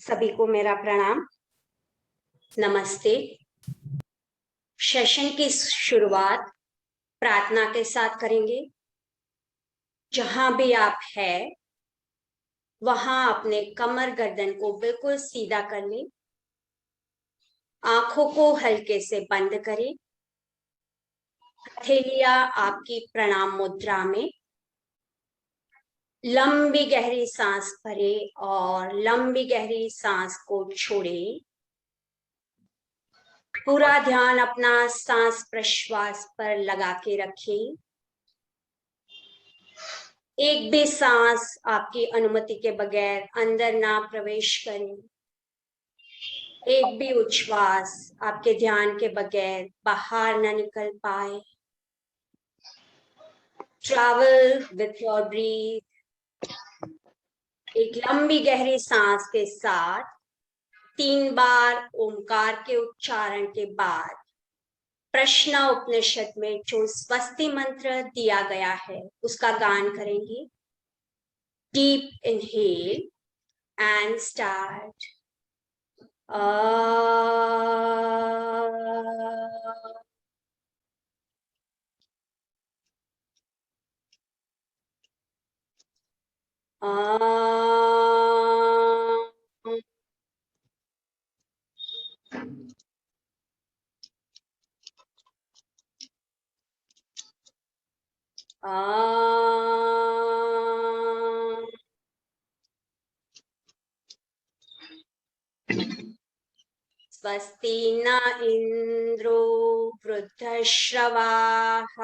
सभी को मेरा प्रणाम। नमस्ते। सेशन की शुरुआत प्रार्थना के साथ करेंगे। जहां भी आप हैं वहां अपने कमर गर्दन को बिल्कुल सीधा कर लें। आंखों को हल्के से बंद करें। हथेलियां आपकी प्रणाम मुद्रा में। लंबी गहरी सांस भरें और लंबी गहरी सांस को छोड़ें। पूरा ध्यान अपना सांस प्रश्वास पर लगा के रखें। एक भी सांस आपकी अनुमति के बगैर अंदर ना प्रवेश करे। एक भी उच्छ्वास आपके ध्यान के बगैर बाहर ना निकल पाए। Travel with your breathe. एक लंबी गहरी सांस के साथ 3 बार ओमकार के उच्चारण के बाद प्रश्न उपनिषद में जो स्वस्ति मंत्र दिया गया है उसका गान करेंगे। Deep inhale and start. स्वस्ति न इंद्रो वृद्धश्रवाः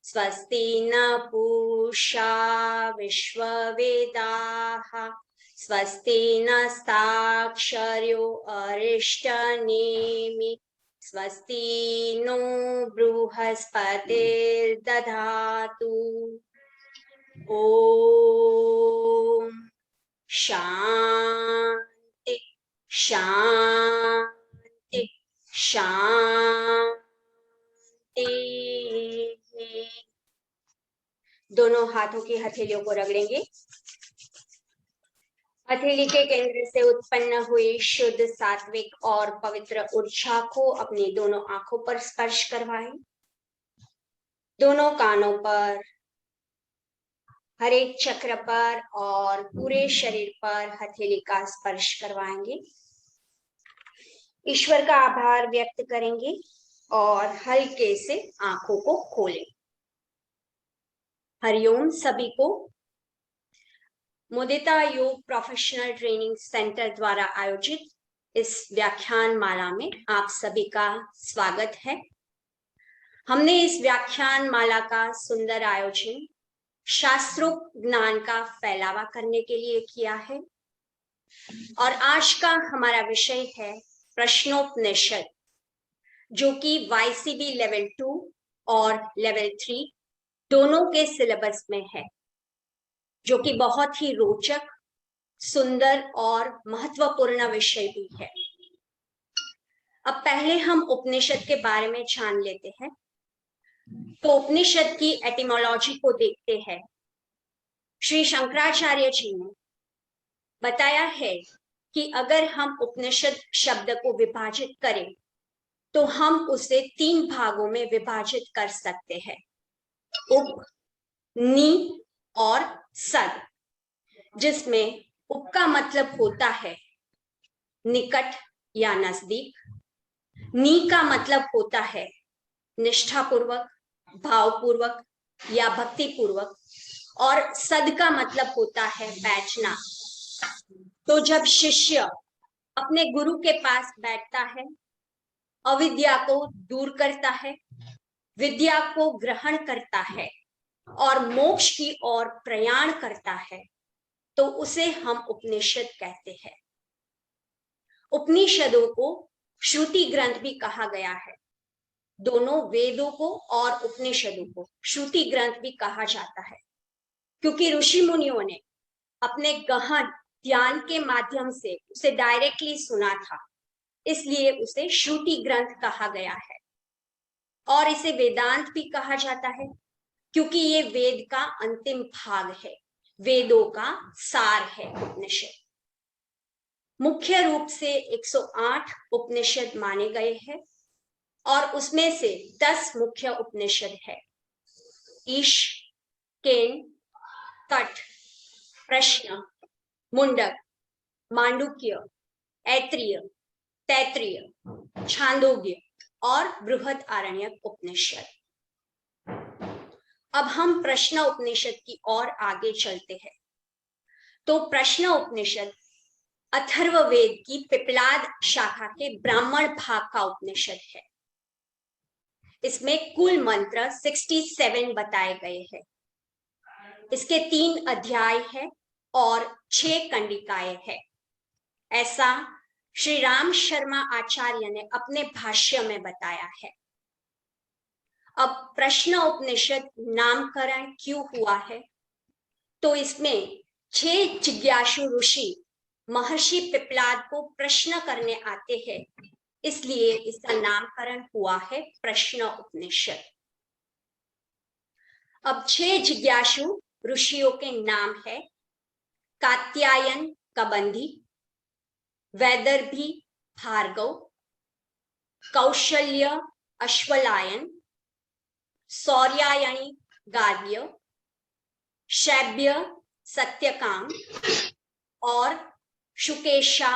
स्वस्ति न पूषा विश्ववेदाः स्वस्ति नस्ताक्षर्यो अरिष्टनेमि स्वस्ति नो बृहस्पतिर्दधातु। ओम शांति शांति शांति। दोनों हाथों की हथेलियों को रगड़ेंगे। हथेली के केंद्र से उत्पन्न हुई शुद्ध सात्विक और पवित्र ऊर्जा को अपनी दोनों आंखों पर स्पर्श करवाएं। दोनों कानों पर, हर एक चक्र पर और पूरे शरीर पर हथेली का स्पर्श करवाएंगे। ईश्वर का आभार व्यक्त करेंगे और हल्के से आंखों को खोलें। हरिओम सभी को। मुदिता योग प्रोफेशनल ट्रेनिंग सेंटर द्वारा आयोजित इस व्याख्यान माला में आप सभी का स्वागत है। हमने इस व्याख्यान माला का सुंदर आयोजन शास्त्रोक्त ज्ञान का फैलावा करने के लिए किया है और आज का हमारा विषय है प्रश्नोपनिषद, जो कि YCB लेवल 2 और लेवल 3 दोनों के सिलेबस में है, जो कि बहुत ही रोचक, सुंदर और महत्वपूर्ण विषय भी है। अब पहले हम उपनिषद के बारे में जान लेते हैं। तो उपनिषद की एटिमोलॉजी को देखते हैं। श्री शंकराचार्य जी ने बताया है कि अगर हम उपनिषद शब्द को विभाजित करें तो हम उसे 3 भागों में विभाजित कर सकते हैं, उप, नि और सद, जिसमें उप का मतलब होता है निकट या नजदीक, नी का मतलब होता है निष्ठापूर्वक, भावपूर्वक या भक्तिपूर्वक, और सद का मतलब होता है बैठना। तो जब शिष्य अपने गुरु के पास बैठता है, अविद्या को दूर करता है, विद्या को ग्रहण करता है और मोक्ष की ओर प्रयाण करता है, तो उसे हम उपनिषद कहते हैं। उपनिषदों को श्रुति ग्रंथ भी कहा गया है। दोनों वेदों को और उपनिषदों को श्रुति ग्रंथ भी कहा जाता है, क्योंकि ऋषि मुनियों ने अपने गहन ध्यान के माध्यम से उसे डायरेक्टली सुना था, इसलिए उसे श्रुति ग्रंथ कहा गया है। और इसे वेदांत भी कहा जाता है, क्योंकि ये वेद का अंतिम भाग है, वेदों का सार है उपनिषद। मुख्य रूप से 108 उपनिषद माने गए हैं और उसमें से 10 मुख्य उपनिषद है। ईश, केन, कठ, प्रश्न, मुंडक, मांडुक्य, ऐत्रेय, तैत्तिरीय, छांदोग्य और बृहदारण्यक उपनिषद। अब हम प्रश्न उपनिषद की ओर आगे चलते हैं। तो प्रश्न उपनिषद अथर्ववेद की पिपलाद शाखा के ब्राह्मण भाग का उपनिषद है। इसमें कुल मंत्र 67 बताए गए हैं। इसके 3 अध्याय है और 6 कंडिकाएं है। ऐसा श्री राम शर्मा आचार्य ने अपने भाष्य में बताया है। अब प्रश्न उपनिषद नामकरण क्यों हुआ है? तो इसमें 6 जिज्ञासु ऋषि महर्षि पिपलाद को प्रश्न करने आते हैं, इसलिए इसका नामकरण हुआ है प्रश्न उपनिषद। अब 6 जिज्ञासु ऋषियों के नाम है कात्यायन कबंधी, वैदर्भी भार्गव, कौशल्य अश्वलायन, सौर्यायणी गार्ग्य, शैब्य सत्यकाम और शुकेशा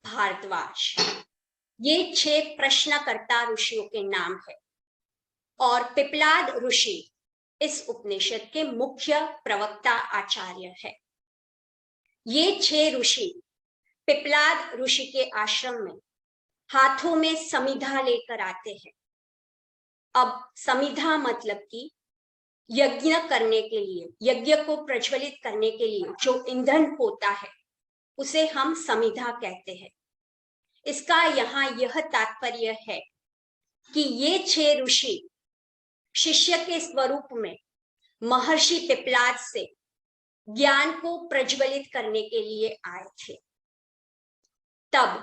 भारद्वाज। ये 6 प्रश्नकर्ता ऋषियों के नाम है और पिपलाद ऋषि इस उपनिषद के मुख्य प्रवक्ता आचार्य है। ये 6 ऋषि पिपलाद ऋषि के आश्रम में हाथों में समिधा लेकर आते हैं। अब समिधा मतलब कि यज्ञ करने के लिए, यज्ञ को प्रज्वलित करने के लिए जो ईंधन होता है उसे हम समिधा कहते हैं। इसका यहाँ यह तात्पर्य है कि ये 6 ऋषि शिष्य के स्वरूप में महर्षि पिपलाद से ज्ञान को प्रज्वलित करने के लिए आए थे। तब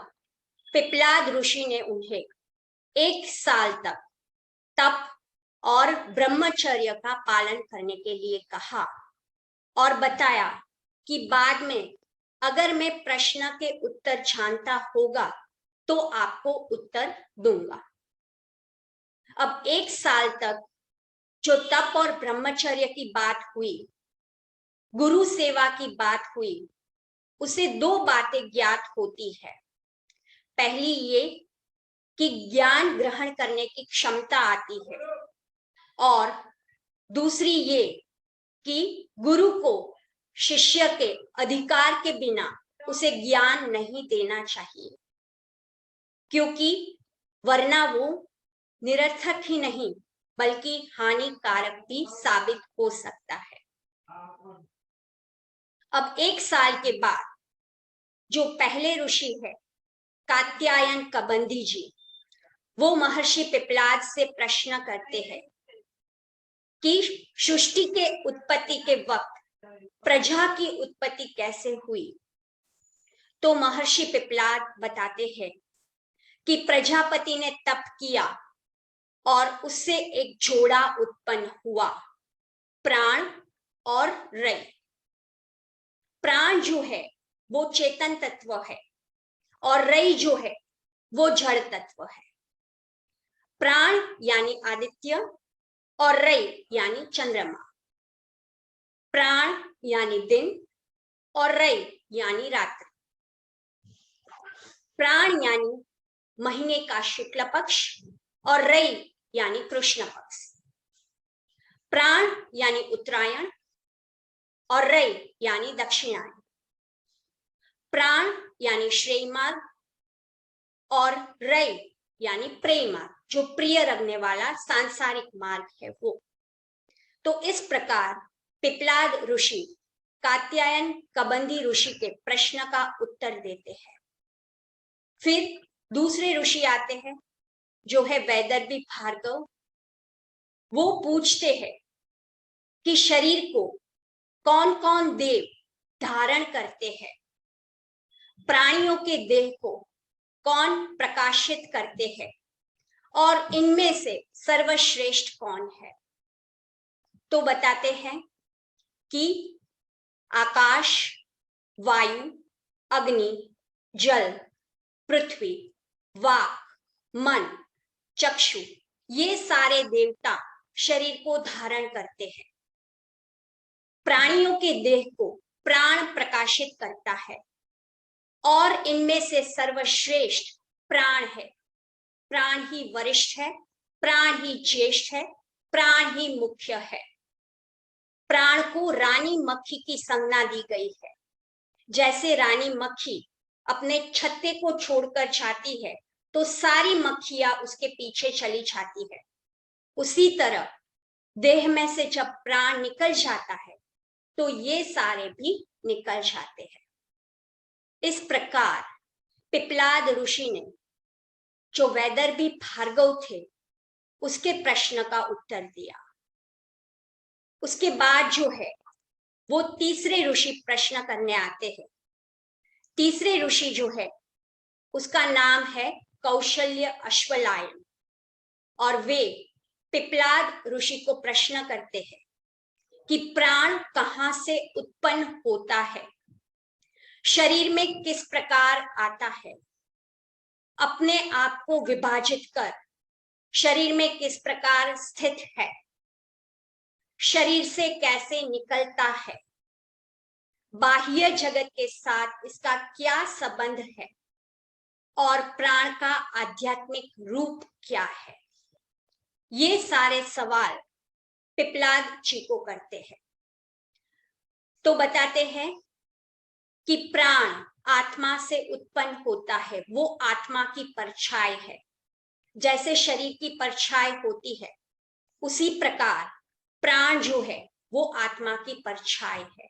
पिपलाद ऋषि ने उन्हें 1 साल तक तप और ब्रह्मचर्य का पालन करने के लिए कहा और बताया कि बाद में अगर मैं प्रश्न के उत्तर जानता होगा तो आपको उत्तर दूंगा। अब 1 साल तक जो तप और ब्रह्मचर्य की बात हुई, गुरु सेवा की बात हुई, उसे 2 बातें ज्ञात होती है। पहली ये कि ज्ञान ग्रहण करने की क्षमता आती है और दूसरी ये कि गुरु को शिष्य के अधिकार के बिना उसे ज्ञान नहीं देना चाहिए, क्योंकि वरना वो निरर्थक ही नहीं बल्कि हानिकारक भी साबित हो सकता है। अब 1 साल के बाद जो पहले ऋषि है कात्यायन कबंधी जी, वो महर्षि पिपलाद से प्रश्न करते हैं कि सृष्टि के उत्पत्ति के वक्त प्रजा की उत्पत्ति कैसे हुई। तो महर्षि पिपलाद बताते हैं कि प्रजापति ने तप किया और उससे एक जोड़ा उत्पन्न हुआ, प्राण और रई। प्राण जो है वो चेतन तत्व है और रई जो है वो जड़ तत्व है। प्राण यानी आदित्य और रई यानी चंद्रमा। प्राण यानी दिन और रई यानी रात्रि। प्राण यानी महीने का शुक्ल पक्ष और रई यानी कृष्ण पक्ष। प्राण यानी उत्तरायण और रई यानी दक्षिणायन। प्राण यानी श्रेय मार्ग और रई यानी प्रेय मार्ग, जो प्रिय रखने वाला सांसारिक मार्ग है वो। तो इस प्रकार पिपलाद ऋषि कात्यायन कबंधी ऋषि के प्रश्न का उत्तर देते हैं। फिर दूसरे ऋषि आते हैं जो है वैदर्भी भार्गव। वो पूछते हैं कि शरीर को कौन कौन देव धारण करते हैं, प्राणियों के देह को कौन प्रकाशित करते हैं और इनमें से सर्वश्रेष्ठ कौन है। तो बताते हैं कि आकाश, वायु, अग्नि, जल, पृथ्वी, वाक, मन, चक्षु, ये सारे देवता शरीर को धारण करते हैं। प्राणियों के देह को प्राण प्रकाशित करता है और इनमें से सर्वश्रेष्ठ प्राण है। प्राण ही वरिष्ठ है, प्राण ही ज्येष्ठ है, प्राण ही मुख्य है। प्राण को रानी मक्खी की संज्ञा दी गई है। जैसे रानी मक्खी अपने छत्ते को छोड़कर जाती है तो सारी मक्खियां उसके पीछे चली जाती है, उसी तरह देह में से जब प्राण निकल जाता है तो ये सारे भी निकल जाते हैं। इस प्रकार पिप्पलाद ऋषि ने, जो वैदर्भी भार्गव थे, उसके प्रश्न का उत्तर दिया। उसके बाद जो है वो तीसरे ऋषि प्रश्न करने आते हैं। तीसरे ऋषि जो है उसका नाम है कौशल्य अश्वलायन, और वे पिप्पलाद ऋषि को प्रश्न करते हैं कि प्राण कहां से उत्पन्न होता है, शरीर में किस प्रकार आता है, अपने आप को विभाजित कर शरीर में किस प्रकार स्थित है, शरीर से कैसे निकलता है, बाह्य जगत के साथ इसका क्या संबंध है, और प्राण का आध्यात्मिक रूप क्या है। ये सारे सवाल पिप्पलाद जी को करते हैं। तो बताते हैं कि प्राण आत्मा से उत्पन्न होता है, वो आत्मा की परछाई है। जैसे शरीर की परछाई होती है, उसी प्रकार प्राण जो है वो आत्मा की परछाई है।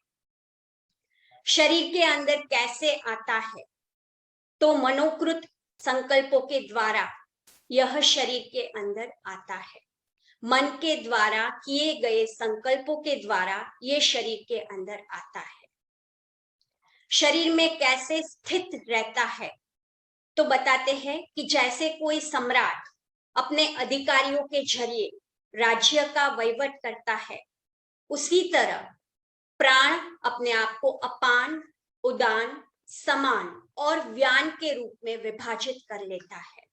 शरीर के अंदर कैसे आता है, तो मनोकृत संकल्पों के द्वारा यह शरीर के अंदर आता है। मन के द्वारा किए गए संकल्पों के द्वारा यह शरीर के अंदर आता है। शरीर में कैसे स्थित रहता है, तो बताते हैं कि जैसे कोई सम्राट अपने अधिकारियों के जरिए राज्य का वहीवट करता है, उसी तरह प्राण अपने आप को अपान, उदान, समान और व्यान के रूप में विभाजित कर लेता है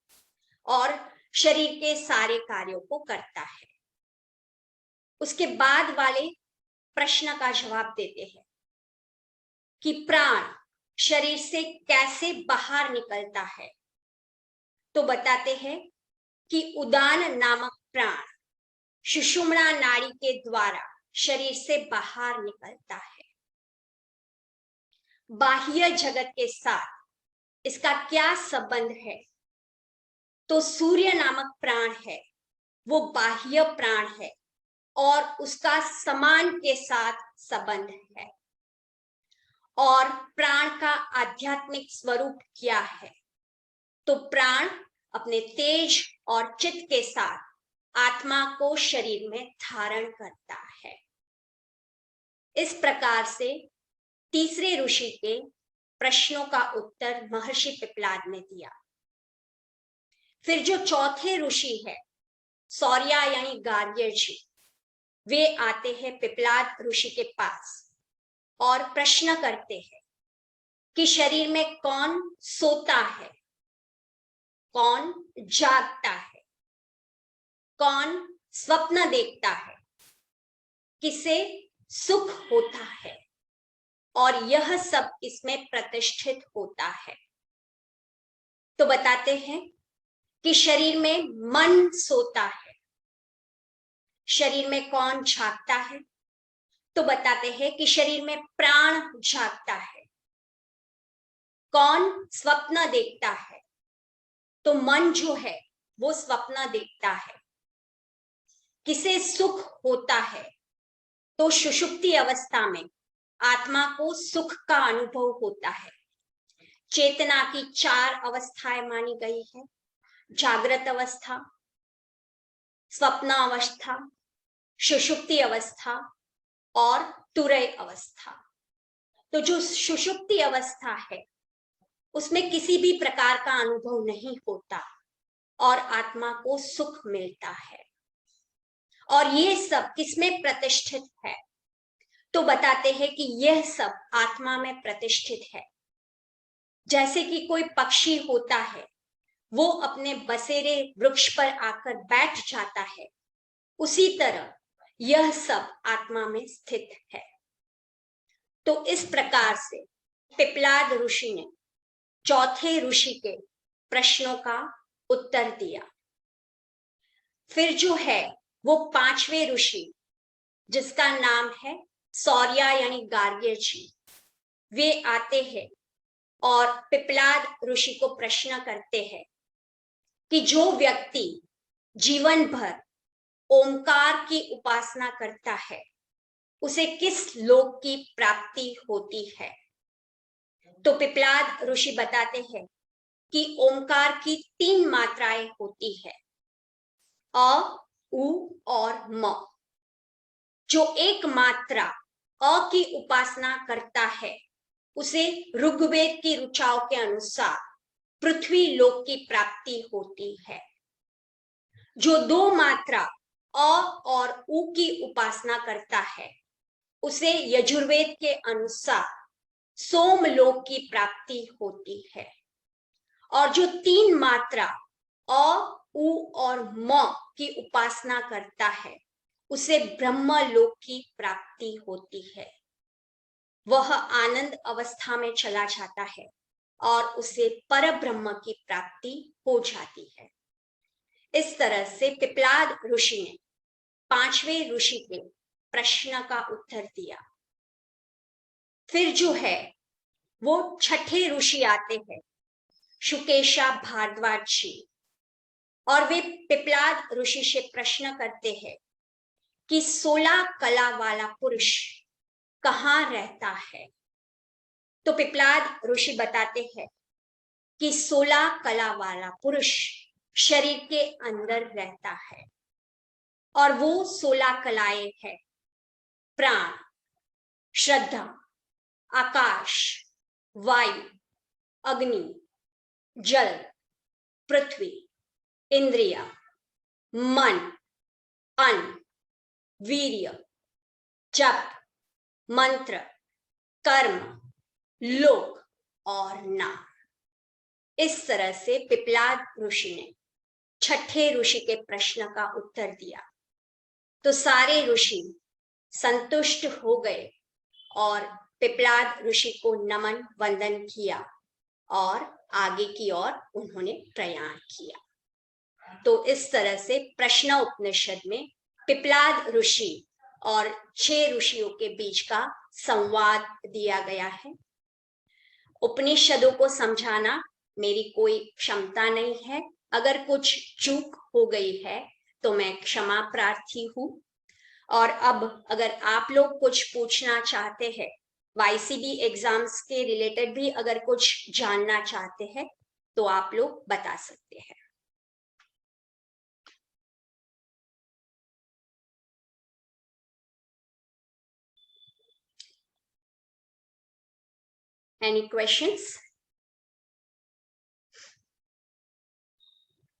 और शरीर के सारे कार्यों को करता है। उसके बाद वाले प्रश्न का जवाब देते हैं कि प्राण शरीर से कैसे बाहर निकलता है, तो बताते हैं कि उदान नामक प्राण सुषुम्ना नाड़ी के द्वारा शरीर से बाहर निकलता है। बाह्य जगत के साथ इसका क्या संबंध है, तो सूर्य नामक प्राण है, वो बाह्य प्राण है और उसका समान के साथ संबंध है। और प्राण का आध्यात्मिक स्वरूप क्या है, तो प्राण अपने तेज और चित्त के साथ आत्मा को शरीर में धारण करता है। इस प्रकार से तीसरे ऋषि के प्रश्नों का उत्तर महर्षि पिप्पलाद ने दिया। फिर जो चौथे ऋषि है सौर्या यानी गार्ग्य जी, वे आते हैं पिप्पलाद ऋषि के पास और प्रश्न करते हैं कि शरीर में कौन सोता है, कौन जागता है, कौन स्वप्न देखता है, किसे सुख होता है, और यह सब इसमें प्रतिष्ठित होता है। तो बताते हैं कि शरीर में मन सोता है। शरीर में कौन जागता है, तो बताते हैं कि शरीर में प्राण जागता है। कौन स्वप्न देखता है, तो मन जो है वो स्वप्न देखता है। किसे सुख होता है, तो सुषुप्ति अवस्था में आत्मा को सुख का अनुभव होता है। चेतना की 4 अवस्थाएं मानी गई है, जागृत अवस्था, स्वप्न अवस्था, सुषुप्ति अवस्था और तुरय अवस्था। तो जो सुषुप्ति अवस्था है उसमें किसी भी प्रकार का अनुभव नहीं होता और आत्मा को सुख मिलता है। और ये सब किसमें प्रतिष्ठित है, तो बताते हैं कि यह सब आत्मा में प्रतिष्ठित है। जैसे कि कोई पक्षी होता है, वो अपने बसेरे वृक्ष पर आकर बैठ जाता है, उसी तरह यह सब आत्मा में स्थित है। तो इस प्रकार से पिप्पलाद ऋषि ने चौथे ऋषि के प्रश्नों का उत्तर दिया। फिर जो है वो पांचवें ऋषि, जिसका नाम है सौर्या यानी गार्ग्य जी, वे आते हैं और पिप्पलाद ऋषि को प्रश्न करते हैं कि जो व्यक्ति जीवन भर ओमकार की उपासना करता है, उसे किस लोक की प्राप्ति होती है। तो पिप्पलाद ऋषि बताते हैं कि ओमकार की 3 मात्राएं होती है, अ, उ और म। जो एक मात्रा अ की उपासना करता है, उसे ऋग्वेद की ऋचाओं के अनुसार पृथ्वी लोक की प्राप्ति होती है। जो 2 मात्रा अ और उ की उपासना करता है, उसे यजुर्वेद के अनुसार सोमलोक की प्राप्ति होती है। और जो 3 मात्रा अ, उ और म की उपासना करता है, उसे ब्रह्मलोक की प्राप्ति होती है। वह आनंद अवस्था में चला जाता है और उसे परब्रह्म की प्राप्ति हो जाती है। इस तरह से पिप्पलाद ऋषि ने 5वें ऋषि के प्रश्न का उत्तर दिया। फिर जो है वो 6ठे ऋषि आते हैं, शुकेशा भारद्वाज जी, और वे पिप्पलाद ऋषि से प्रश्न करते हैं कि 16 कला वाला पुरुष कहाँ रहता है। तो पिप्पलाद ऋषि बताते हैं कि 16 कला वाला पुरुष शरीर के अंदर रहता है, और वो 16 कलाएं हैं: प्राण, श्रद्धा, आकाश, वायु, अग्नि, जल, पृथ्वी, इंद्रिया, मन, अन्न, वीर्य, जप, मंत्र, कर्म, लोक और नाम। इस तरह से पिप्पलाद ऋषि ने 6ठे ऋषि के प्रश्न का उत्तर दिया। तो सारे ऋषि संतुष्ट हो गए और पिप्पलाद ऋषि को नमन वंदन किया और आगे की ओर उन्होंने प्रयाण किया। तो इस तरह से प्रश्न उपनिषद में पिप्पलाद ऋषि और 6 ऋषियों के बीच का संवाद दिया गया है। उपनिषदों को समझाना मेरी कोई क्षमता नहीं है। अगर कुछ चूक हो गई है तो मैं क्षमा प्रार्थी हूँ। और अब अगर आप लोग कुछ पूछना चाहते हैं, YCB एग्जाम्स के रिलेटेड भी अगर कुछ जानना चाहते हैं, तो आप लोग बता सकते हैं। Any questions?